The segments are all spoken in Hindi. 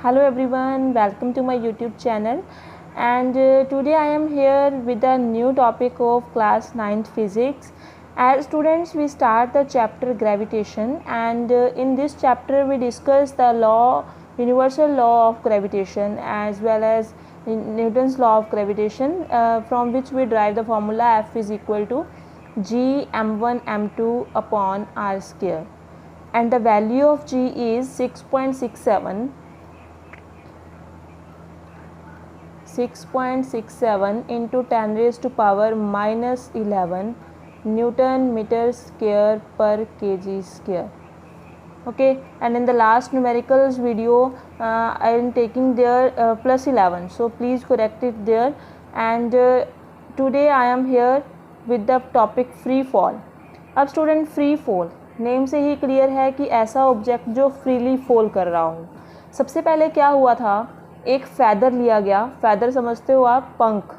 Hello everyone, welcome to my YouTube channel and today I am here with a new topic of class 9th physics. As students we start the chapter gravitation and in this chapter we discuss the universal law of gravitation as well as Newton's law of gravitation from which we derive the formula F is equal to G m1 m2 upon r square, and the value of G is 6.67 into 10 raised to power minus 11 Newton meter square per kg square. Okay, and in the last numericals video I am taking there plus 11, so please correct it there. And today I am here with the topic free fall. अब स्टूडेंट फ्री फॉल नेम से ही क्लियर है कि ऐसा ऑब्जेक्ट जो फ्रीली फॉल कर रहा हो। सबसे पहले क्या हुआ था, एक फैदर लिया गया, फैदर समझते हो आप, पंख,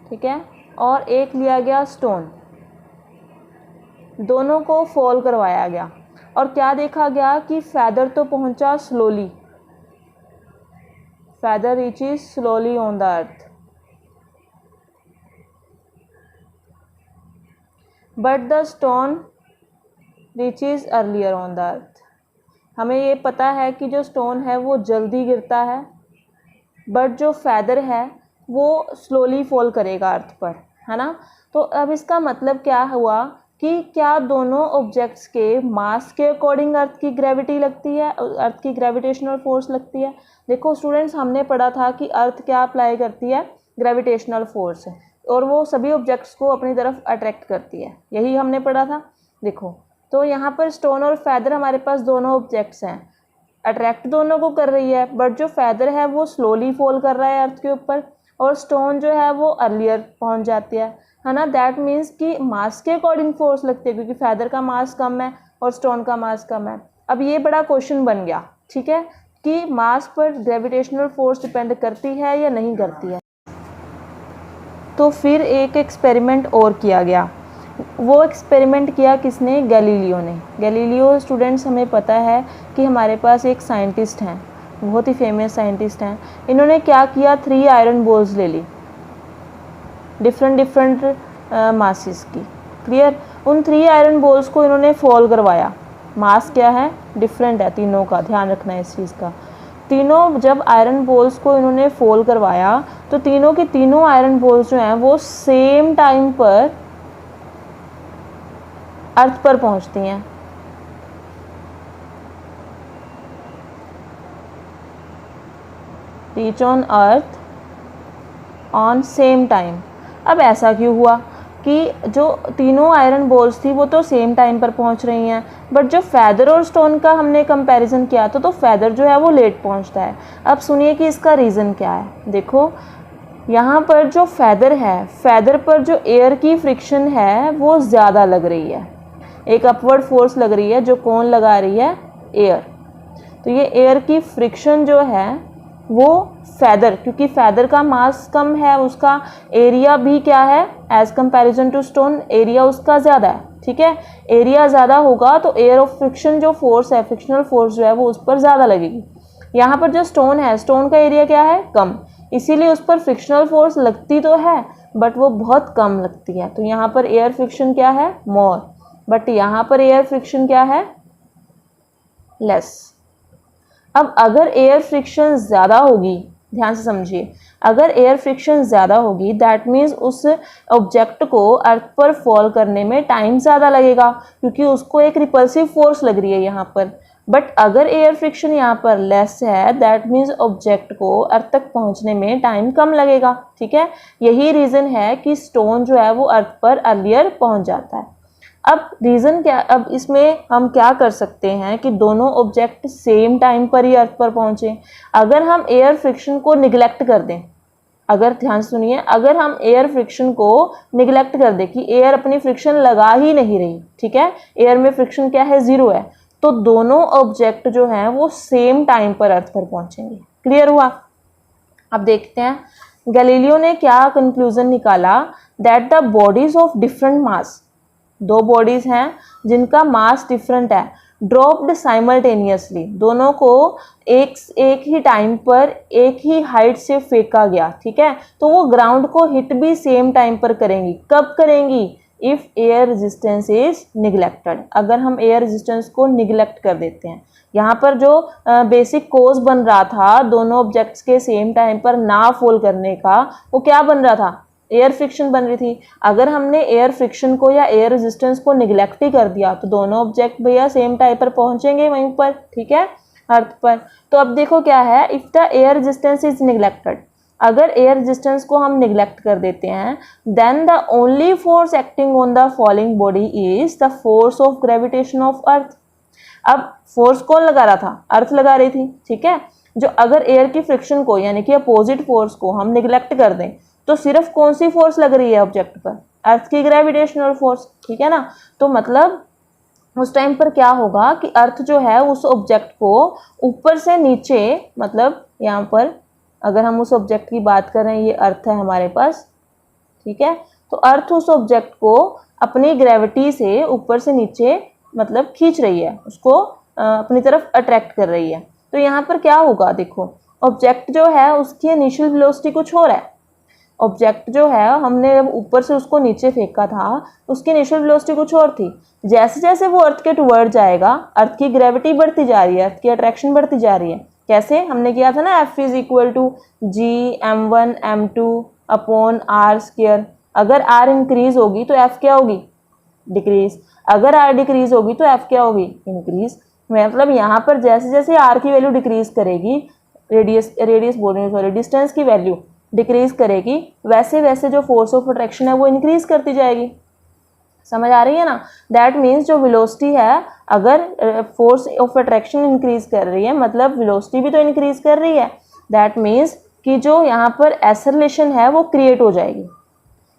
ठीक है, और एक लिया गया स्टोन, दोनों को फॉल करवाया गया और क्या देखा गया कि फैदर तो पहुंचा slowly, feather reaches slowly on the earth, but the stone reaches earlier on the earth. हमें ये पता है कि जो स्टोन है वो जल्दी गिरता है, बट जो फैदर है वो स्लोली फॉल करेगा अर्थ पर, है ना। तो अब इसका मतलब क्या हुआ कि क्या दोनों ऑब्जेक्ट्स के मास के अकॉर्डिंग अर्थ की ग्रेविटी लगती है, अर्थ की ग्रेविटेशनल फोर्स लगती है। देखो स्टूडेंट्स, हमने पढ़ा था कि अर्थ क्या अप्लाई करती है, ग्रेविटेशनल फोर्स, और वो सभी ऑब्जेक्ट्स को अपनी तरफ अट्रैक्ट करती है, यही हमने पढ़ा था। देखो तो यहाँ पर स्टोन और फैदर हमारे पास दोनों ऑब्जेक्ट्स हैं, अट्रैक्ट दोनों को कर रही है, बट जो फैदर है वो स्लोली फॉल कर रहा है अर्थ के ऊपर और स्टोन जो है वो अर्लियर पहुँच जाती है ना। दैट मीन्स कि मास के अकॉर्डिंग फोर्स लगती है, क्योंकि फैदर का मास कम है और स्टोन का मास कम है। अब ये बड़ा क्वेश्चन बन गया, ठीक है, कि मास पर ग्रेविटेशनल फोर्स डिपेंड करती है या नहीं करती है। तो फिर एक एक्सपेरिमेंट और किया गया। वो एक्सपेरिमेंट किया किसने? गैलीलियो ने। गैलीलियो स्टूडेंट्स हमें पता है कि हमारे पास एक साइंटिस्ट हैं, बहुत ही फेमस साइंटिस्ट हैं। इन्होंने क्या किया, 3 आयरन बॉल्स ले ली डिफरेंट मासेस की, क्लियर। उन 3 आयरन बॉल्स को इन्होंने फॉल करवाया, मास क्या है, डिफरेंट है तीनों का, ध्यान रखना है इस चीज़ का। तीनों जब आयरन बॉल्स को इन्होंने फॉल करवाया तो तीनों की तीनों आयरन बॉल्स जो हैं वो सेम टाइम पर अर्थ पर पहुंचती हैं। Reach on earth on same time. अब ऐसा क्यों हुआ कि जो तीनों आयरन बॉल्स थी वो तो सेम टाइम पर पहुंच रही हैं, बट जो फैदर और स्टोन का हमने कंपैरिजन किया तो फैदर जो है वो लेट पहुंचता है। अब सुनिए कि इसका रीज़न क्या है। देखो यहाँ पर जो फैदर है, फैदर पर जो एयर की फ्रिक्शन है वो ज़्यादा लग रही है, एक अपवर्ड फोर्स लग रही है, जो कौन लगा रही है, एयर। तो ये एयर की फ्रिक्शन जो है वो फैदर, क्योंकि फैदर का मास कम है, उसका एरिया भी क्या है, as comparison to stone area उसका ज़्यादा है, ठीक है। एरिया ज़्यादा होगा तो एयर ऑफ फ्रिक्शन जो फोर्स है, फ्रिक्शनल फोर्स जो है वो उस पर ज़्यादा लगेगी। यहाँ पर जो स्टोन है, स्टोन का एरिया क्या है, कम, इसीलिए उस पर फ्रिक्शनल फोर्स लगती तो है बट वो बहुत कम लगती है। तो यहाँ पर एयर फ्रिक्शन क्या है, मोर, बट यहाँ पर एयर फ्रिक्शन क्या है, लेस। अब अगर एयर फ्रिक्शन ज़्यादा होगी, ध्यान से समझिए, अगर एयर फ्रिक्शन ज़्यादा होगी दैट मीन्स उस ऑब्जेक्ट को अर्थ पर फॉल करने में टाइम ज़्यादा लगेगा, क्योंकि उसको एक रिपल्सिव फोर्स लग रही है यहाँ पर। बट अगर एयर फ्रिक्शन यहाँ पर लेस है दैट मीन्स ऑब्जेक्ट को अर्थ तक पहुँचने में टाइम कम लगेगा, ठीक है। यही रीज़न है कि स्टोन जो है वो अर्थ पर अर्लियर पहुँच जाता है। अब रीज़न क्या, अब इसमें हम क्या कर सकते हैं कि दोनों ऑब्जेक्ट सेम टाइम पर ही अर्थ पर पहुँचे। अगर हम एयर फ्रिक्शन को निगलेक्ट कर दें, अगर ध्यान सुनिए, अगर हम एयर फ्रिक्शन को निगलेक्ट कर दें कि एयर अपनी फ्रिक्शन लगा ही नहीं रही, ठीक है, एयर में फ्रिक्शन क्या है, 0 है, तो दोनों ऑब्जेक्ट जो हैं वो सेम टाइम पर अर्थ पर पहुँचेंगे। क्लियर हुआ। अब देखते हैं गैलीलियो ने क्या कंक्लूजन निकाला, that the bodies of different mass, 2 bodies हैं जिनका मास डिफरेंट है, ड्रॉप्ड साइमल्टेनियसली, दोनों को एक ही टाइम पर एक ही हाइट से फेंका गया, ठीक है, तो वो ग्राउंड को हिट भी सेम टाइम पर करेंगी। कब करेंगी? If air resistance is neglected, अगर हम एयर रेजिस्टेंस को निगलेक्ट कर देते हैं। यहाँ पर जो बेसिक कोज बन रहा था दोनों ऑब्जेक्ट्स के सेम टाइम पर ना फॉल करने का, वो क्या बन रहा था? एयर फ्रिक्शन बन रही थी। अगर हमने एयर फ्रिक्शन को या एयर रेजिस्टेंस को निगलेक्ट ही कर दिया तो दोनों ऑब्जेक्ट भैया सेम टाइम पर पहुंचेंगे वहीं पर, ठीक है, अर्थ पर। तो अब देखो क्या है, if the air resistance is neglected, अगर एयर रेजिस्टेंस को हम निगलेक्ट कर देते हैं, then the only force acting on the falling body is the force of gravitation of earth. अब फोर्स कौन लगा रहा था? अर्थ लगा रही थी, ठीक है। जो अगर एयर की फ्रिक्शन को यानी कि अपोजिट फोर्स को हम निगलेक्ट कर दें तो सिर्फ कौन सी फोर्स लग रही है ऑब्जेक्ट पर? अर्थ की ग्रेविटेशनल फोर्स, ठीक है ना। तो मतलब उस टाइम पर क्या होगा कि अर्थ जो है उस ऑब्जेक्ट को ऊपर से नीचे, मतलब यहाँ पर अगर हम उस ऑब्जेक्ट की बात करें, ये अर्थ है हमारे पास, ठीक है, तो अर्थ उस ऑब्जेक्ट को अपनी ग्रेविटी से ऊपर से नीचे मतलब खींच रही है, उसको अपनी तरफ अट्रैक्ट कर रही है। तो यहाँ पर क्या होगा, देखो ऑब्जेक्ट जो है उसकी इनिशियल वेलोसिटी कुछ और है। ऑब्जेक्ट जो है हमने जब ऊपर से उसको नीचे फेंका था उसकी इनिशियल वेलोसिटी कुछ और थी। जैसे जैसे वो अर्थ के टुवर्ड जाएगा अर्थ की ग्रेविटी बढ़ती जा रही है, अर्थ की अट्रैक्शन बढ़ती जा रही है। कैसे? हमने किया था ना, F is equal to G m1 m2 upon R square. अगर r इंक्रीज होगी तो F क्या होगी? डिक्रीज। अगर r डिक्रीज होगी तो F क्या होगी? इंक्रीज। मतलब यहाँ पर जैसे जैसे r की वैल्यू डिक्रीज करेगी, रेडियस बोल रही हूँ सॉरी, डिस्टेंस की वैल्यू डिक्रीज करेगी, वैसे वैसे जो फोर्स ऑफ अट्रैक्शन है वो इंक्रीज करती जाएगी। समझ आ रही है ना? दैट मीन्स जो वेलोसिटी है, अगर फोर्स ऑफ अट्रैक्शन इंक्रीज कर रही है मतलब वेलोसिटी भी तो इंक्रीज कर रही है। दैट मीन्स कि जो यहाँ पर एक्सेलरेशन है वो क्रिएट हो जाएगी।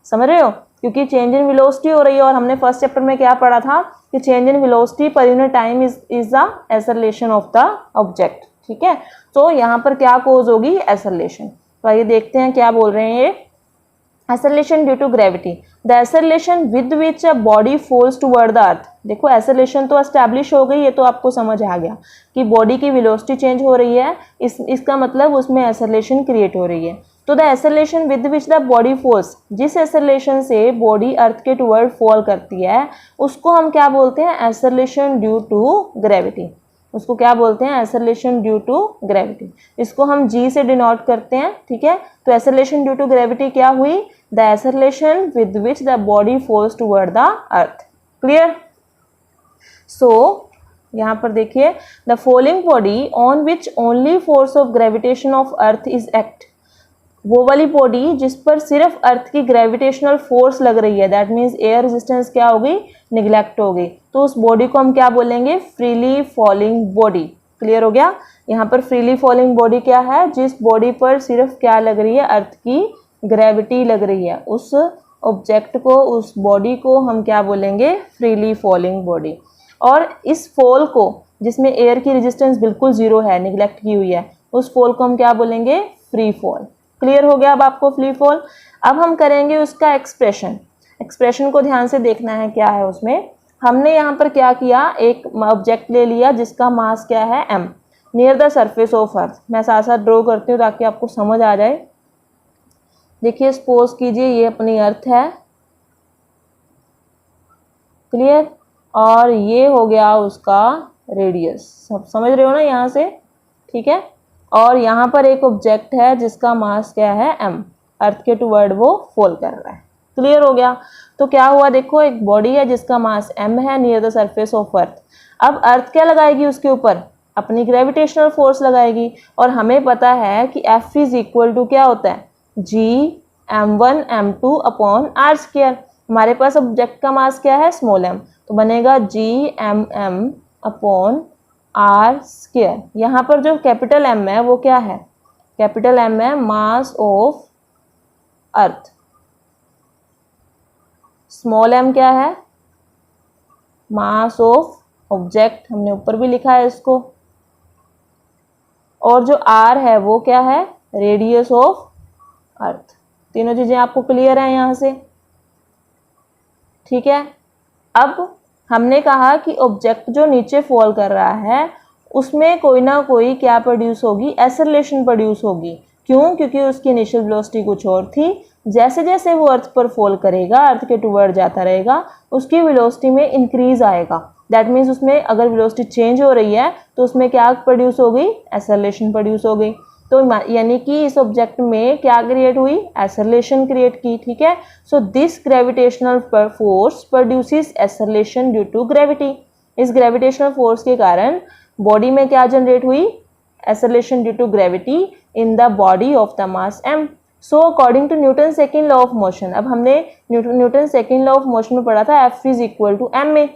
समझ रहे हो? क्योंकि चेंज इन वेलोसिटी हो रही है, और हमने फर्स्ट चैप्टर में क्या पढ़ा था कि change in velocity per unit time is the acceleration of the object, ठीक है। तो यहाँ पर क्या कोज होगी? एक्सेलरेशन। तो आइए देखते हैं क्या बोल रहे हैं ये। Acceleration due to gravity, the acceleration with which a body falls toward the earth. देखो एक्सेलरेशन तो एस्टैब्लिश हो गई, ये तो आपको समझ आ गया कि बॉडी की वेलोसिटी चेंज हो रही है, इसका मतलब उसमें एक्सेलरेशन क्रिएट हो रही है। तो the acceleration with which the body false, जिस एक्सेलरेशन से बॉडी अर्थ के टुवर्ड फॉल करती है उसको हम क्या बोलते हैं? Acceleration due to gravity. उसको क्या बोलते हैं? Acceleration due to gravity. इसको हम जी से डिनोट करते हैं, ठीक है। तो एक्सेलरेशन ड्यू टू ग्रेविटी क्या हुई? The acceleration with which the body falls toward the earth. Clear? So यहाँ पर देखिए, the falling body on which only force of gravitation of earth is act. वो वाली बॉडी जिस पर सिर्फ अर्थ की ग्रेविटेशनल फोर्स लग रही है, दैट मीन्स एयर रेजिस्टेंस क्या हो गई? निगलेक्ट हो गई। तो उस बॉडी को हम क्या बोलेंगे? Freely falling body. क्लियर हो गया? यहाँ पर फ्रीली फॉलिंग बॉडी क्या है? जिस बॉडी पर सिर्फ क्या लग रही है? अर्थ की ग्रेविटी लग रही है, उस ऑब्जेक्ट को, उस बॉडी को हम क्या बोलेंगे? Freely falling body. और इस फॉल को, जिसमें एयर की रेजिस्टेंस बिल्कुल जीरो है, निगलेक्ट की हुई है, उस फॉल को हम क्या बोलेंगे? Free fall. क्लियर हो गया अब आपको फ्री फॉल? अब हम करेंगे उसका एक्सप्रेशन। एक्सप्रेशन को ध्यान से देखना है क्या है उसमें। हमने यहाँ पर क्या किया, एक ऑब्जेक्ट ले लिया जिसका मास क्या है? m, near the surface of earth. मैं साथ साथ ड्रॉ करती हूँ ताकि आपको समझ आ जाए। देखिए सपोज कीजिए ये अपनी अर्थ है, क्लियर, और ये हो गया उसका रेडियस। सब समझ रहे हो ना यहाँ से? ठीक है। और यहाँ पर एक ऑब्जेक्ट है जिसका मास क्या है? m, अर्थ के टुवर्ड वो फॉल कर रहा है। क्लियर हो गया? तो क्या हुआ, देखो एक बॉडी है जिसका मास m है, near the surface of earth. अब अर्थ क्या लगाएगी उसके ऊपर? अपनी ग्रेविटेशनल फोर्स लगाएगी। और हमें पता है कि F इज इक्वल टू क्या होता है? g m1 m2 upon R square. हमारे पास ऑब्जेक्ट का मास क्या है? स्मॉल m, तो बनेगा g mm upon R square. यहाँ पर जो कैपिटल M है वो क्या है? कैपिटल M है mass of earth. Small m क्या है? मास ऑफ ऑब्जेक्ट, हमने ऊपर भी लिखा है इसको। और जो r है वो क्या है? Radius of earth. तीनों चीजें आपको क्लियर है यहाँ से? ठीक है। अब हमने कहा कि ऑब्जेक्ट जो नीचे फॉल कर रहा है उसमें कोई ना कोई क्या प्रोड्यूस होगी, एक्सेलरेशन प्रोड्यूस होगी। क्यों? क्योंकि उसकी इनिशियल वेलोसिटी कुछ और थी। जैसे जैसे वो अर्थ पर फॉल करेगा, अर्थ के टुवर्ड जाता रहेगा, उसकी वेलोसिटी में इंक्रीज आएगा। दैट मीन्स उसमें अगर वेलोसिटी चेंज हो रही है तो उसमें क्या प्रोड्यूस हो गई, एक्सेलरेशन प्रोड्यूस हो गई। तो यानी कि इस ऑब्जेक्ट में क्या क्रिएट हुई, एक्सेलरेशन क्रिएट की। ठीक है, so this gravitational force produces acceleration due to gravity. इस ग्रेविटेशनल फोर्स के कारण बॉडी में क्या जनरेट हुई, acceleration due to gravity in the body of the mass m। So according to Newton second law of motion, अब हमने Newton second law of motion में पढ़ा था F is equal to m में,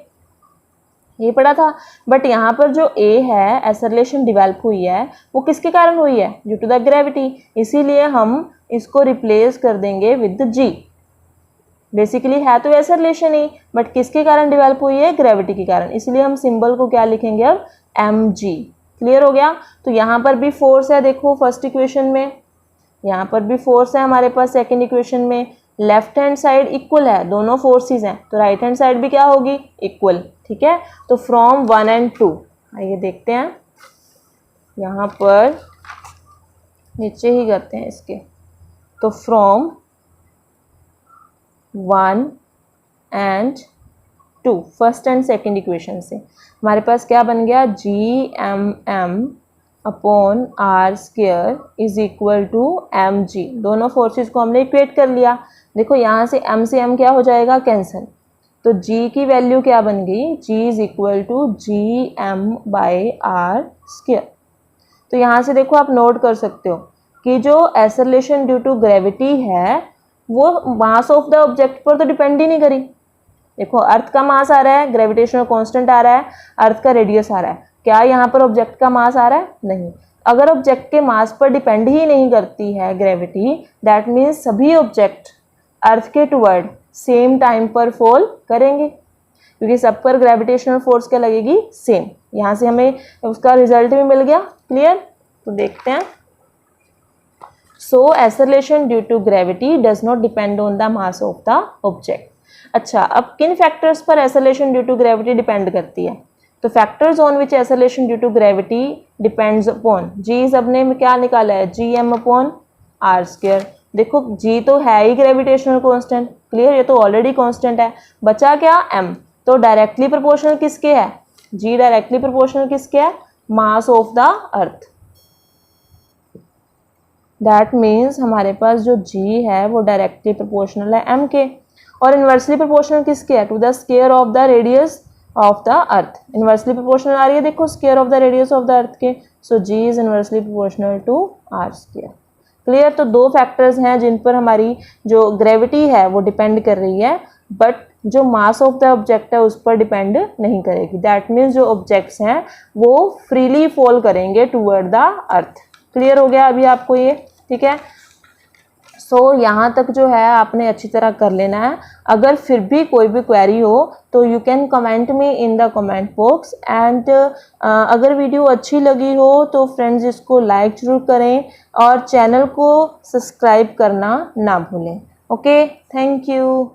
ये पढ़ा था। बट यहाँ पर जो A है, एक्सेलरेशन डिवेल्प हुई है, वो किसके कारण हुई है, ड्यू टू द ग्रेविटी। इसीलिए हम इसको रिप्लेस कर देंगे विद G। बेसिकली है तो एक्सेलरेशन ही, बट किसके कारण डिवेल्प हुई है, ग्रेविटी के कारण। इसलिए हम सिंबल को क्या लिखेंगे अब, mg। क्लियर हो गया। तो यहाँ पर भी फोर्स है, देखो फर्स्ट इक्वेशन में, यहाँ पर भी फोर्स है हमारे पास सेकेंड इक्वेशन में। लेफ्ट हैंड साइड इक्वल है, दोनों फोर्सेस हैं, तो राइट हैंड साइड भी क्या होगी, इक्वल। ठीक है, तो फ्रॉम 1 and 2, आइए देखते हैं, यहाँ पर नीचे ही करते हैं इसके। तो from 1 and 2 first and second equation से हमारे पास क्या बन गया, GMM upon R square is equal to mg। दोनों फोर्सेस को हमने इक्वेट कर लिया। देखो यहाँ से m से m क्या हो जाएगा, कैंसिल। तो g की वैल्यू क्या बन गई, g is equal to GM by R square. तो यहाँ से देखो आप नोट कर सकते हो कि जो एक्सेलरेशन ड्यू टू ग्रेविटी है वो मास ऑफ द ऑब्जेक्ट पर तो डिपेंड ही नहीं करी। देखो अर्थ का मास आ रहा है, ग्रेविटेशनल कांस्टेंट आ रहा है, अर्थ का रेडियस आ रहा है, क्या यहाँ पर ऑब्जेक्ट का मास आ रहा है, नहीं। अगर ऑब्जेक्ट के मास पर डिपेंड ही नहीं करती है ग्रेविटी, दैट मीन्स सभी ऑब्जेक्ट अर्थ के टुवर्ड सेम टाइम पर फॉल करेंगे, क्योंकि सब पर ग्रेविटेशनल फोर्स क्या लगेगी, सेम। यहाँ से हमें उसका रिजल्ट भी मिल गया। क्लियर, तो देखते हैं। So acceleration due to gravity does not depend on the mass of the object. अच्छा, अब किन फैक्टर्स पर acceleration due to gravity depend करती है, तो factors on which acceleration due to gravity depends upon G, सबने में क्या निकाला है, GM अपॉन आर स्क्वायर। देखो G तो है ही ग्रेविटेशनल कांस्टेंट, क्लियर, ये तो ऑलरेडी कांस्टेंट है, बचा क्या, M। तो डायरेक्टली प्रोपोर्शनल किसके है, G डायरेक्टली प्रोपोर्शनल किसके है, मास of the earth. That means हमारे पास जो G है वो डायरेक्टली प्रोपोर्शनल है M के, और इन्वर्सली प्रोपोर्शनल किसके है, to the square of the radius of the earth. Inversely proportional आ रही है, देखो square of the radius of the earth के, so G is inversely proportional to R square. Clear, तो दो फैक्टर्स हैं जिन पर हमारी जो ग्रेविटी है वो डिपेंड कर रही है, बट जो मास ऑफ द ऑब्जेक्ट है उस पर डिपेंड नहीं करेगी। दैट मीन्स जो ऑब्जेक्ट्स हैं वो फ्रीली फॉल करेंगे टूवर्ड द अर्थ। क्लियर हो गया अभी आपको ये, ठीक है। सो यहाँ तक जो है आपने अच्छी तरह कर लेना है। अगर फिर भी कोई भी क्वेरी हो तो you can comment me in the comment box. And अगर वीडियो अच्छी लगी हो तो फ्रेंड्स इसको लाइक ज़रूर करें और चैनल को सब्सक्राइब करना ना भूलें। Okay, thank you.